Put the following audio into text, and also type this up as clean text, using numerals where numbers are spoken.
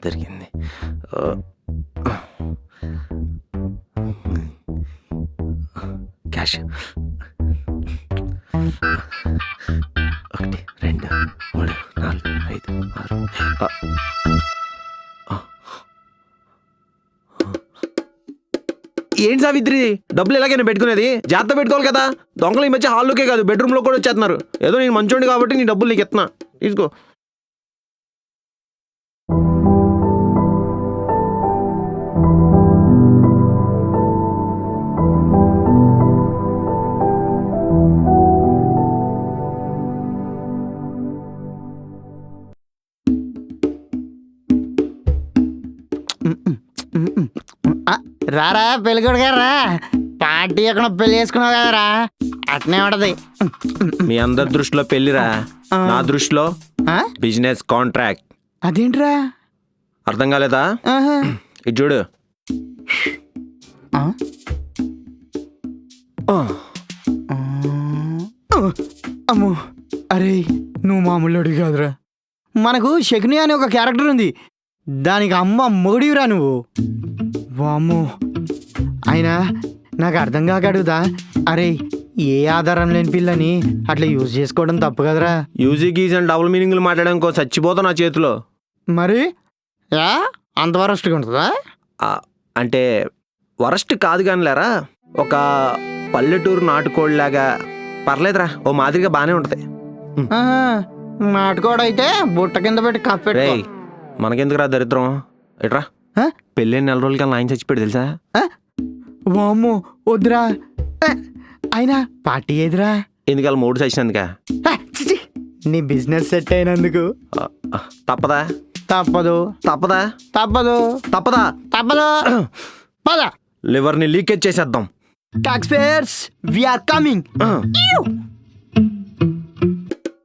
దొరికింది. క్యాష్ 1 2 3 4 5 6. ఏంటి సావిత్రి, డబ్బులు ఎలాగైనా పెట్టుకునేది? జాగ్రత్త పెట్టుకోవాలి కదా. దొంగలు ఈ మధ్య హాల్లోకే కాదు బెడ్రూమ్లో కూడా వచ్చేస్తున్నారు. ఏదో నేను మంచోండి కాబట్టి నీ డబ్బులు నీకు ఎత్తున్నా, తీసుకో. రారా పెళ్ళికొడు గారు రా. పార్టీ ఎక్కడ పెళ్లి చేసుకున్నావు కదరా, అట్నే ఉంటది. మీ అందరి దృష్టిలో పెళ్లిరా, నా దృష్టిలో బిజినెస్ కాంట్రాక్ట్. అదేంట్రా అర్థం కాలేదా? ఇది చూడు. అమ్మో, అరే నువ్వు మామూలు అడిగి కాదురా. మనకు శకుని అనే ఒక క్యారెక్టర్ ఉంది, దానికి అమ్మ మొగుడివిరా నువ్వు. వామ్మో, అయినా నాకు అర్థం కాక అడుగుదా. అరే ఏ ఆధారం లేని పిల్లని అట్లా యూజ్ చేసుకోవడం తప్పు కదరా. యూజీ గీజ్ అని డబుల్ మీనింగ్లు మాట్లాడానుకో చచ్చిపోతా నా చేతిలో. మరి యా అంత వరస్ట్గా ఉంటుందా? అంటే వరస్ట్ కాదు కానీ లేరా, ఒక పల్లెటూరు నాటుకోడిలాగా పర్లేదురా, ఓ మాదిరిగా బాగానే ఉంటుంది. నాటుకోడైతే బుట్ట కింద పెట్టి కప్పెట్టు. మనకెందుకురా దరిద్రం, ఎట్రా పెళ్ళి 4 రోజులకి ఆయన చచ్చిపోయాడు తెలుసా? వామ్మో వద్దురా. అయినా పార్టీ ఏదిరా? ఎందుకలా మూడు చచ్చినందుకా? నీ బిజినెస్ సెట్ అయినందుకు. తప్పదా? తప్పదు. తప్పదా? తప్పదు. తప్పదా? తప్పదు. పద లివర్ని లీకేజ్ చేసేద్దాం. Taxpayers we are coming.